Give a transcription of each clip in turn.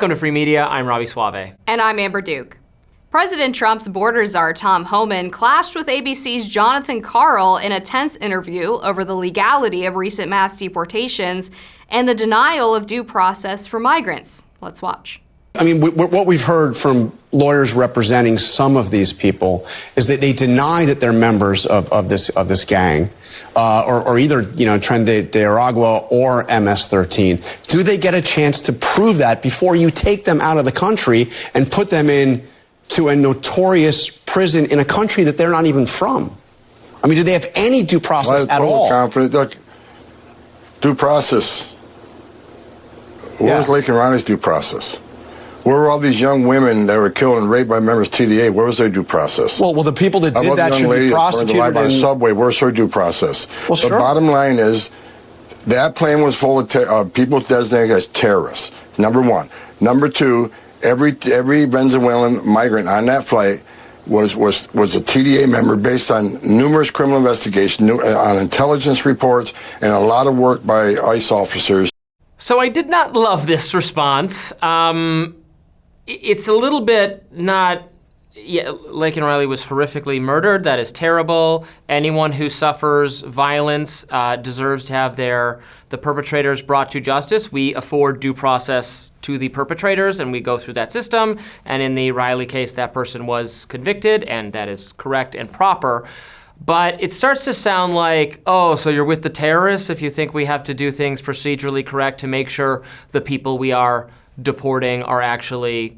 Welcome to Free Media. I'm Robby Soave. And I'm Amber Duke. President Trump's border czar Tom Homan clashed with ABC's Jonathan Karl in a tense interview over the legality of recent mass deportations and the denial of due process for migrants. Let's watch. I mean, what we've heard from lawyers representing some of these people is that they deny that they're members of this gang, or either Tren de Aragua or MS-13. Do they get a chance to prove that before you take them out of the country and put them in to a notorious prison in a country that they're not even from? I mean, do they have any due process at all? Look, due process. Where was Laken Riley's due process? Where were all these young women that were killed and raped by members of TDA? Where was their due process? Well, the people that did that should be prosecuted. How about the young lady that burned alive on the subway? Where's her due process? Well, sure. The bottom line is that plane was full of people designated as terrorists, number one. Number two, every Venezuelan migrant on that flight was a TDA member based on numerous criminal investigations, on intelligence reports, and a lot of work by ICE officers. So I did not love this response. It's a little bit not... Yeah, Laken Riley was horrifically murdered. That is terrible. Anyone who suffers violence deserves to have the perpetrators brought to justice. We afford due process to the perpetrators, and we go through that system. And in the Riley case, that person was convicted, and that is correct and proper. But it starts to sound like, oh, so you're with the terrorists if you think we have to do things procedurally correct to make sure the people we are deporting are actually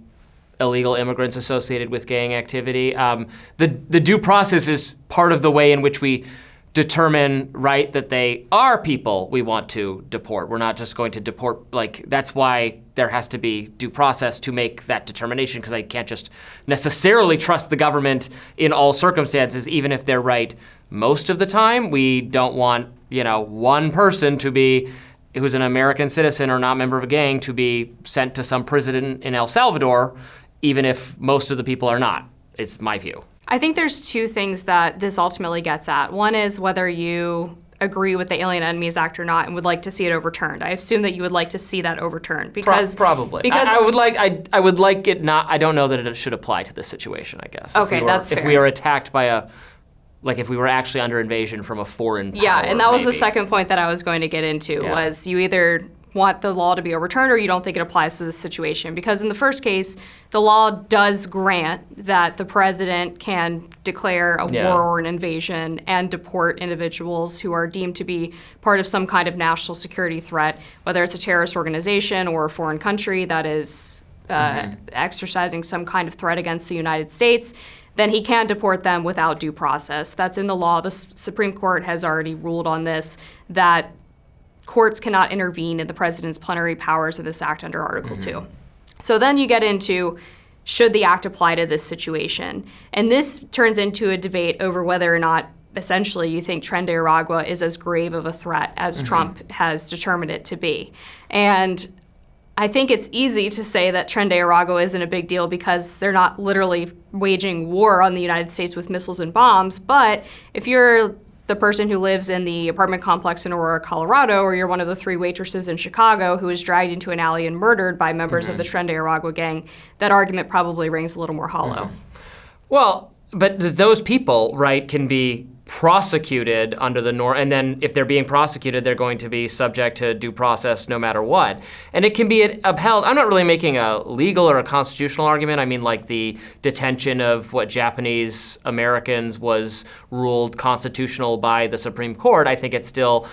illegal immigrants associated with gang activity. The due process is part of the way in which we determine, right, that they are people we want to deport. We're not just going to deport, that's why there has to be due process to make that determination, because I can't just necessarily trust the government in all circumstances, even if they're right most of the time. We don't want, one person to be who's an American citizen or not a member of a gang to be sent to some prison in El Salvador, even if most of the people are not, is my view. I think there's two things that this ultimately gets at. One is whether you agree with the Alien Enemies Act or not and would like to see it overturned. I assume that you would like to see that overturned because... Probably. Because I would like it not... I don't know that it should apply to this situation, I guess. Okay, that's fair. If we are attacked by if we were actually under invasion from a foreign power, yeah, and that was the second point that I was going to get into, was you either want the law to be overturned or you don't think it applies to this situation. Because in the first case, the law does grant that the president can declare a war or an invasion and deport individuals who are deemed to be part of some kind of national security threat, whether it's a terrorist organization or a foreign country that is exercising some kind of threat against the United States. Then he can deport them without due process. That's in the law. The Supreme Court has already ruled on this, that courts cannot intervene in the president's plenary powers of this act under Article 2. So then you get into, should the act apply to this situation? And this turns into a debate over whether or not, essentially, you think Tren de Aragua is as grave of a threat as Trump has determined it to be. And I think it's easy to say that Tren de Aragua isn't a big deal because they're not literally waging war on the United States with missiles and bombs. But if you're the person who lives in the apartment complex in Aurora, Colorado, or you're one of the 3 waitresses in Chicago who was dragged into an alley and murdered by members of the Tren de Aragua gang, that argument probably rings a little more hollow. Well, but those people, right, can be prosecuted under the norm, and then if they're being prosecuted, they're going to be subject to due process no matter what. And it can be upheld. I'm not really making a legal or a constitutional argument. I mean, like the detention of what Japanese Americans was ruled constitutional by the Supreme Court. I think it's still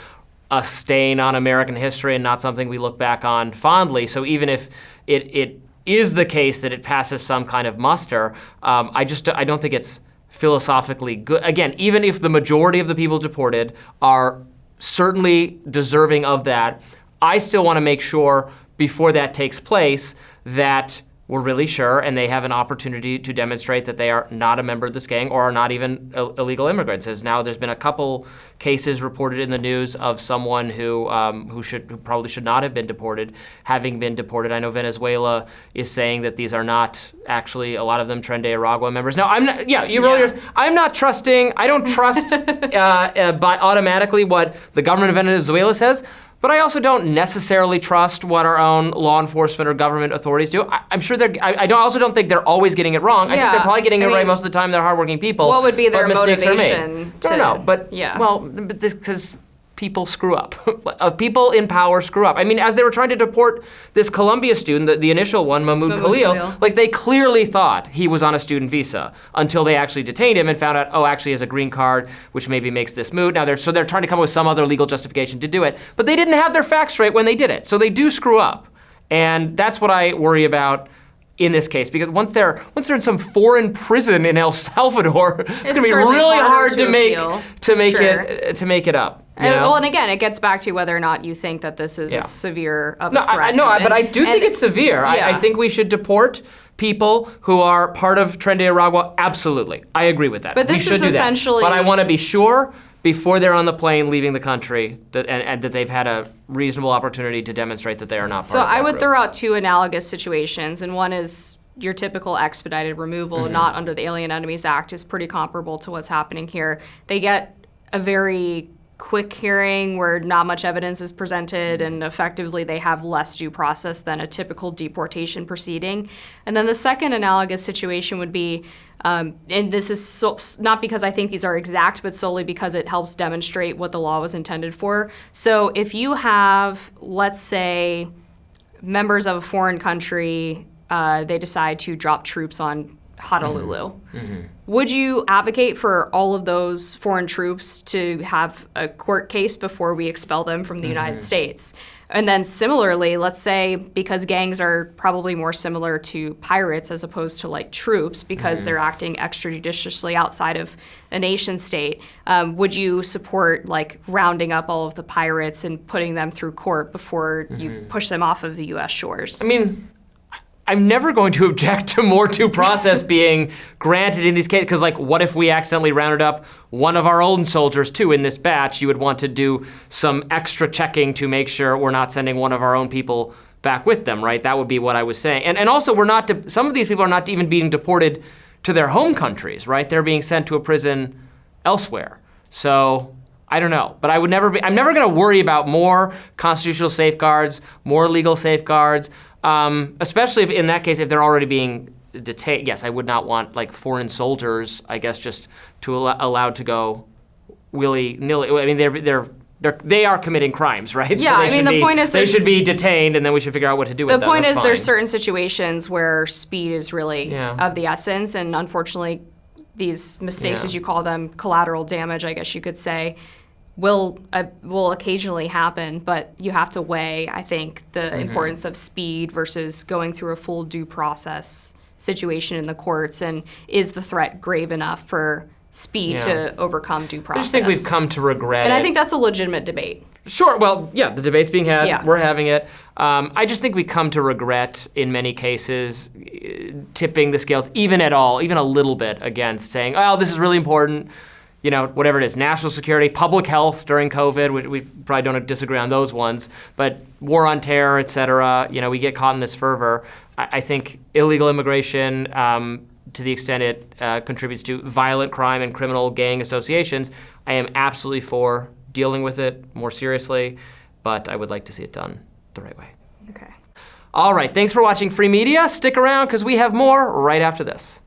a stain on American history and not something we look back on fondly. So even if it is the case that it passes some kind of muster, I don't think it's philosophically good. Again, even if the majority of the people deported are certainly deserving of that, I still want to make sure before that takes place that we're really sure and they have an opportunity to demonstrate that they are not a member of this gang or are not even illegal immigrants. As now there's been a couple cases reported in the news of someone who probably should not have been deported, having been deported. I know Venezuela is saying that these are not actually, a lot of them, Tren de Aragua members. Now, I'm not trusting, I don't trust automatically what the government of Venezuela says. But I also don't necessarily trust what our own law enforcement or government authorities do. I'm sure also don't think they're always getting it wrong. I think they're probably getting it right most of the time. They're hardworking people. What would be their mistakes motivation? Because people screw up. People in power screw up. I mean, as they were trying to deport this Columbia student, the initial one, Mahmoud Khalil, like they clearly thought he was on a student visa until they actually detained him and found out, oh, actually he has a green card, which maybe makes this moot. Now they're trying to come up with some other legal justification to do it, but they didn't have their facts straight when they did it. So they do screw up. And that's what I worry about in this case, because once they're in some foreign prison in El Salvador, it's going to be really hard to make it up. And again, it gets back to whether or not you think that this is as severe of a threat. But I do think it's severe. I think we should deport people who are part of Tren de Aragua. Absolutely, I agree with that. But this is essentially. But I want to be sure before they're on the plane leaving the country and that they've had a reasonable opportunity to demonstrate that they are not part of that So I would group. throw out two analogous situations, and one is your typical expedited removal, not under the Alien Enemies Act, is pretty comparable to what's happening here. They get a very quick hearing where not much evidence is presented, and effectively they have less due process than a typical deportation proceeding. And then the second analogous situation would be, and this is not because I think these are exact, but solely because it helps demonstrate what the law was intended for. So if you have, let's say, members of a foreign country, they decide to drop troops on Honolulu. Would you advocate for all of those foreign troops to have a court case before we expel them from the United States? And then similarly, let's say, because gangs are probably more similar to pirates as opposed to like troops because they're acting extrajudiciously outside of a nation state, would you support like rounding up all of the pirates and putting them through court before you push them off of the U.S. shores? I mean, I'm never going to object to more due process being granted in these cases, because like, what if we accidentally rounded up one of our own soldiers too in this batch? You would want to do some extra checking to make sure we're not sending one of our own people back with them, right? That would be what I was saying. And also, some of these people are not even being deported to their home countries, right? They're being sent to a prison elsewhere. So I don't know, but I'm never going to worry about more constitutional safeguards, more legal safeguards. Especially if, in that case, if they're already being detained. Yes, I would not want like foreign soldiers, I guess, just to allowed to go willy-nilly. I mean, they are committing crimes, right? Yeah, I mean, the point is they should be detained, and then we should figure out what to do with them. The point That's is fine. there's certain situations where speed is really of the essence, and unfortunately, these mistakes, as you call them, collateral damage, I guess you could say, will occasionally happen, but you have to weigh, I think, the importance of speed versus going through a full due process situation in the courts, and is the threat grave enough for speed to overcome due process? I just think we've come to regret it. And I think that's a legitimate debate. Sure, well, yeah, the debate's being had, we're having it. I just think we come to regret, in many cases, tipping the scales, even a little bit, against saying, oh, this is really important, you know, whatever it is, national security, public health during COVID, we probably don't disagree on those ones, but war on terror, et cetera, you know, we get caught in this fervor. I think illegal immigration, to the extent it contributes to violent crime and criminal gang associations, I am absolutely for dealing with it more seriously, but I would like to see it done the right way. Okay. All right, thanks for watching Free Media. Stick around because we have more right after this.